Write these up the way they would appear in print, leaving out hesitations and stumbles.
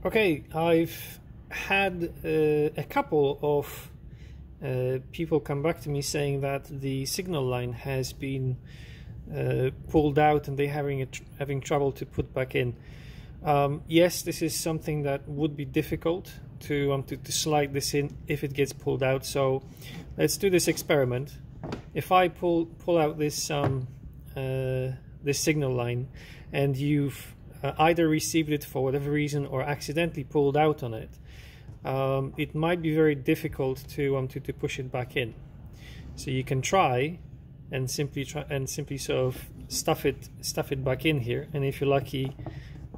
Okay, I've had a couple of people come back to me saying that the signal line has been pulled out and they're having trouble to put back in. Yes, this is something that would be difficult to slide this in if it gets pulled out. So let's do this experiment. If I pull out this this signal line and you've either received it for whatever reason or accidentally pulled out on it, it might be very difficult to push it back in. So you can try and simply sort of stuff it back in here, and if you're lucky,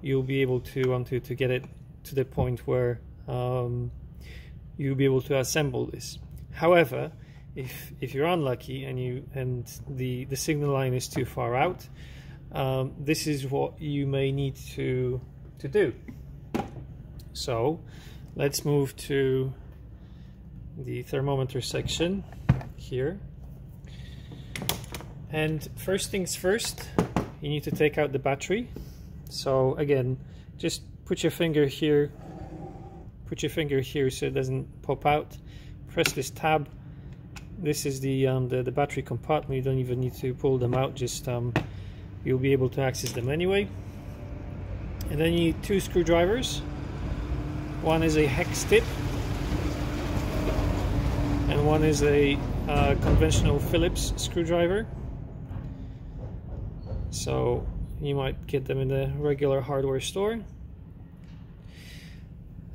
you'll be able to get it to the point where you'll be able to assemble this. However, if you're unlucky and the signal line is too far out, this is what you may need to do. So let's move to the thermometer section here, and first things first, you need to take out the battery. So again, just put your finger here so it doesn't pop out. Press this tab. This is the battery compartment. You don't even need to pull them out, just you'll be able to access them anyway. And then you need two screwdrivers. One is a hex tip and one is a conventional Phillips screwdriver. So you might get them in the regular hardware store.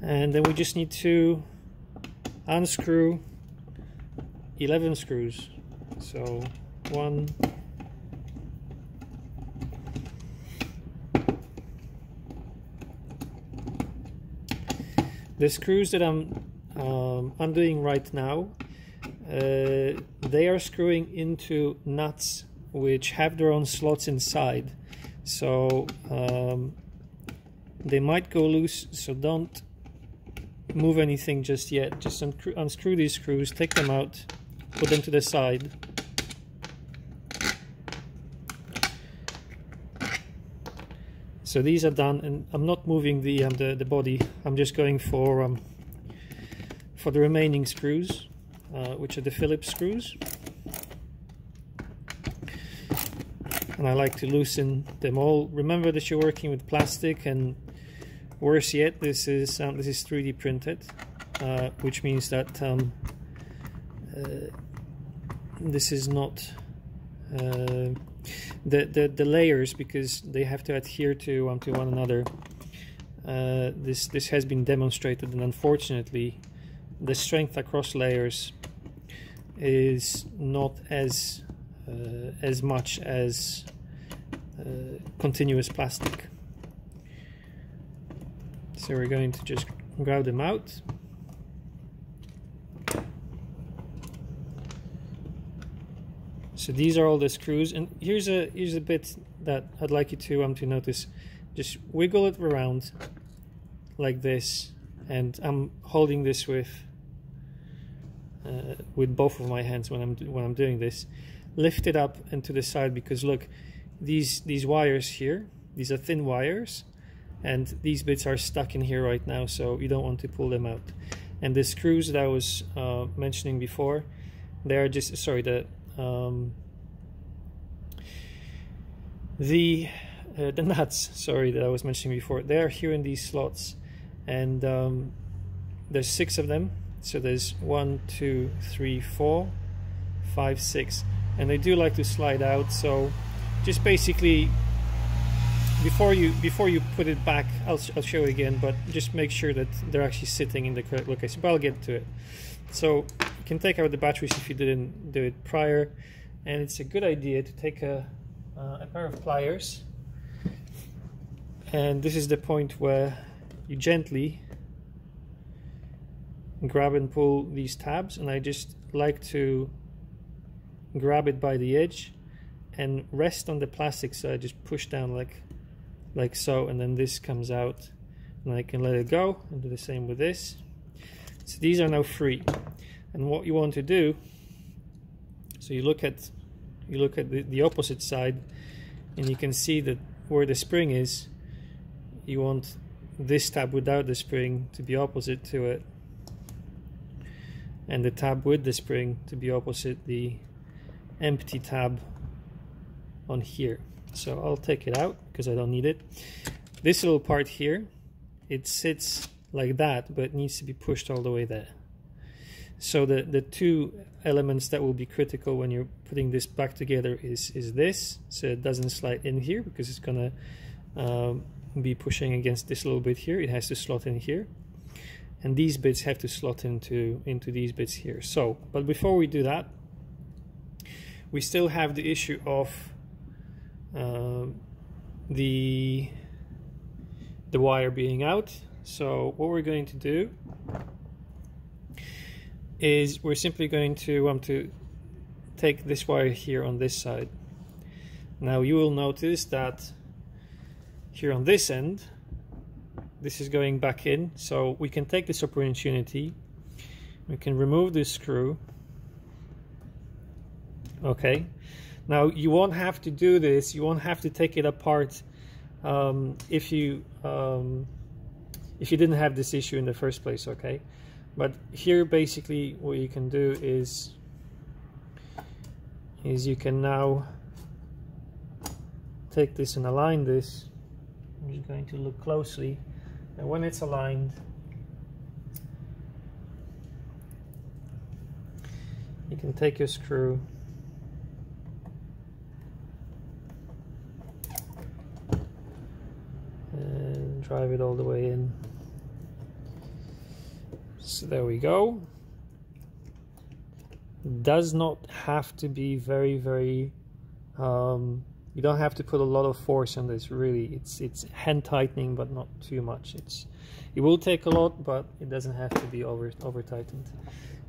And then we just need to unscrew 11 screws. So 1, the screws that I'm undoing right now, they are screwing into nuts which have their own slots inside, so they might go loose, so don't move anything just yet. Just unscrew these screws, take them out, put them to the side. So these are done, and I'm not moving the body. I'm just going for the remaining screws, which are the Phillips screws. And I like to loosen them all. Remember that you're working with plastic, and worse yet, this is 3D printed, which means that this is not the layers, because they have to adhere to one another. This has been demonstrated, and unfortunately, the strength across layers is not as much as continuous plastic. So we're going to just grab them out. So these are all the screws, and here's a bit that I'd like you to notice. Just wiggle it around like this, and I'm holding this with both of my hands when I'm doing this. Lift it up and to the side, because look, these wires here, these are thin wires, and these bits are stuck in here right now, so you don't want to pull them out. And the screws that I was mentioning before, they are just, sorry, the nuts, sorry, that I was mentioning before, they are here in these slots, and there's 6 of them. So there's 1, 2, 3, 4, 5, 6, and they do like to slide out. So just basically, before you put it back, I'll show you again, but just make sure that they're actually sitting in the correct location. But I'll get to it. So you can take out the batteries if you didn't do it prior, and it's a good idea to take a pair of pliers, and this is the point where you gently grab and pull these tabs, and I just like to grab it by the edge and rest on the plastic side, just push down like so, and then this comes out, and I can let it go, and do the same with this. So these are now free, and what you want to do, so you look at the opposite side, and you can see that where the spring is, you want this tab without the spring to be opposite to it, and the tab with the spring to be opposite the empty tab on here. So I'll take it out because I don't need it. This little part here, it sits like that, but it needs to be pushed all the way there. So the two elements that will be critical when you're putting this back together is this, so it doesn't slide in here, because it's gonna be pushing against this little bit here. It has to slot in here, and these bits have to slot into these bits here. So, but before we do that, we still have the issue of the wire being out. So what we're going to do is we're simply going to take this wire here on this side. Now you will notice that here on this end, this is going back in, so we can take this opportunity, we can remove this screw. Okay, now you won't have to do this, you won't have to take it apart if you didn't have this issue in the first place, okay? But here basically what you can do is you can now take this and align this. I'm just going to look closely, and when it's aligned, you can take your screw and drive it all the way in. So there we go. Does not have to be very you don't have to put a lot of force on this, really. It's hand tightening, but not too much. It will take a lot, but it doesn't have to be over tightened.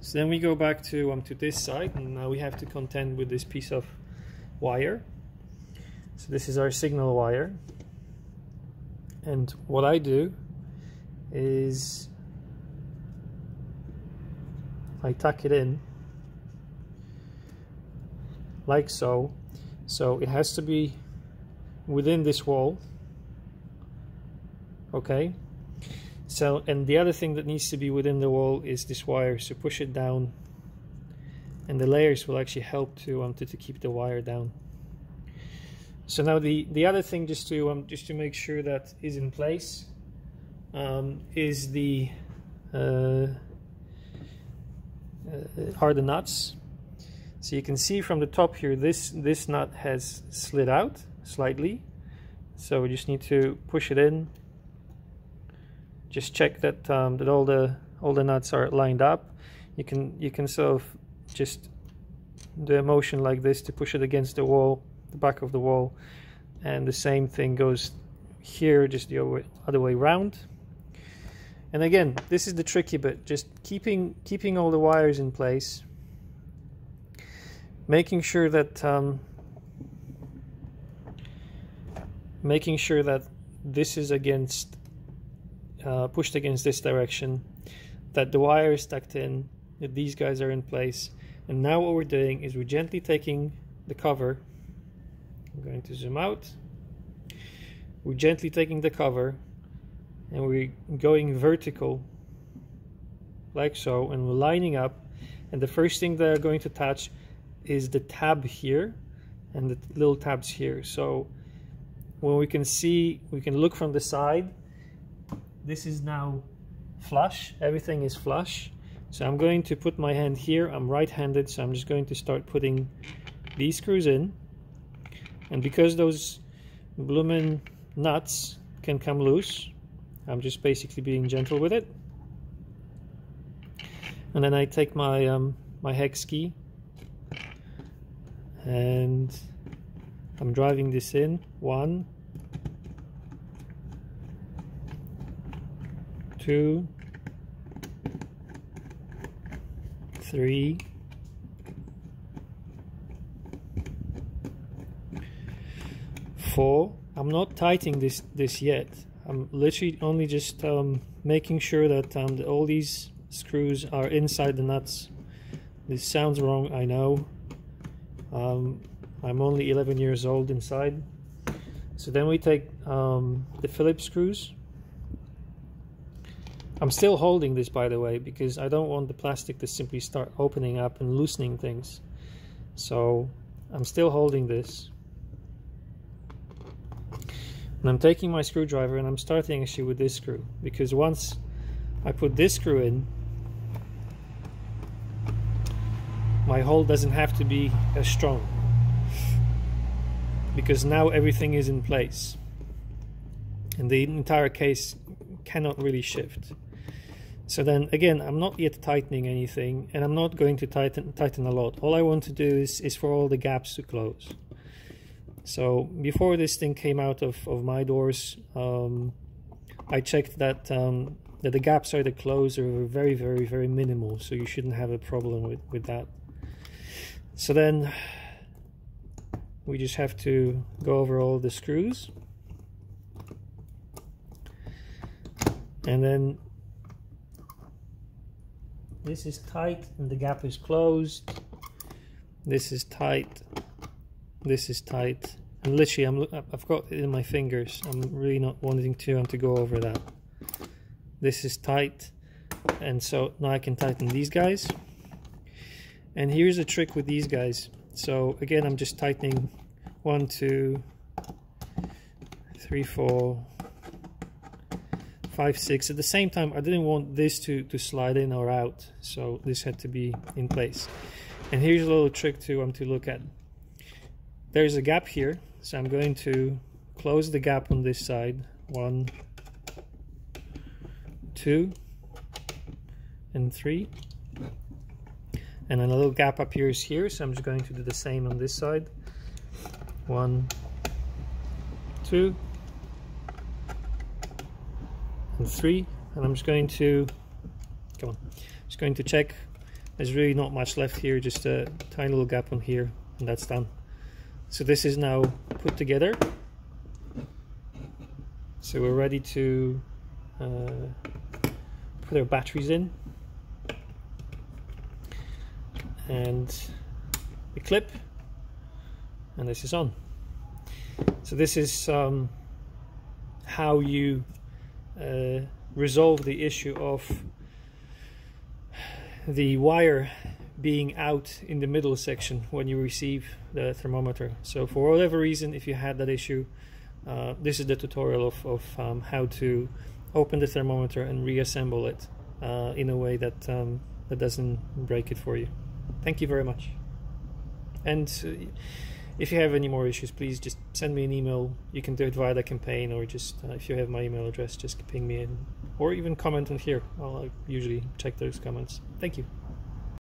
So then we go back to this side, and now we have to contend with this piece of wire. So this is our signal wire, and what I do is I tuck it in like so. So it has to be within this wall, okay? So, and the other thing that needs to be within the wall is this wire, so push it down, and the layers will actually help to keep the wire down. So now the other thing, just to make sure that is in place, is are the nuts. So you can see from the top here, this nut has slid out slightly, so we just need to push it in. Just check that that all the nuts are lined up. You can sort of just do a motion like this to push it against the wall, the back of the wall, and the same thing goes here, just the other way around. And again, this is the tricky bit, just keeping all the wires in place, making sure that this is against pushed against this direction, that the wire is tucked in, that these guys are in place. And now what we're doing is we're gently taking the cover. I'm going to zoom out. We're gently taking the cover, and we're going vertical like so, and we're lining up, and the first thing that are going to touch is the tab here and the little tabs here. So when we can see, we can look from the side, this is now flush, everything is flush. So I'm going to put my hand here, I'm right-handed, so I'm just going to start putting these screws in, and because those bloomin' nuts can come loose, I'm just basically being gentle with it. And then I take my my hex key, and I'm driving this in. 1, 2, 3, 4. I'm not tightening this yet. I'm literally only just making sure that all these screws are inside the nuts. This sounds wrong, I know. I'm only 11 years old inside. So then we take the Phillips screws, I'm still holding this, by the way, because I don't want the plastic to simply start opening up and loosening things. So I'm still holding this. And I'm taking my screwdriver and I'm starting actually with this screw, because once I put this screw in, my hole doesn't have to be as strong, because now everything is in place and the entire case cannot really shift. So then again, I'm not yet tightening anything, and I'm not going to tighten a lot. All I want to do is for all the gaps to close. So before this thing came out of my doors, I checked that that the gaps are the closed are very minimal, so you shouldn't have a problem with that. So then we just have to go over all the screws, and then this is tight and the gap is closed. This is tight. This is tight. And literally, I've got it in my fingers. I'm really not wanting to go over that. This is tight, and so now I can tighten these guys. And here's a trick with these guys. So again, I'm just tightening 1, 2, 3, 4, 5, 6. At the same time, I didn't want this to slide in or out, so this had to be in place. And here's a little trick to look at. There's a gap here, so I'm going to close the gap on this side. 1, 2, and 3. And then a little gap appears here, so I'm just going to do the same on this side. 1, 2, and 3. And I'm just going to check. There's really not much left here, just a tiny little gap on here, and that's done. So this is now put together. So we're ready to put our batteries in, and the clip, and this is on. So this is how you resolve the issue of the wire being out in the middle section when you receive the thermometer. So for whatever reason, if you had that issue, this is the tutorial of how to open the thermometer and reassemble it in a way that that doesn't break it for you. Thank you very much. And if you have any more issues, please just send me an email. You can do it via the campaign, or just if you have my email address, just ping me in, or even comment on here. I'll usually check those comments. Thank you.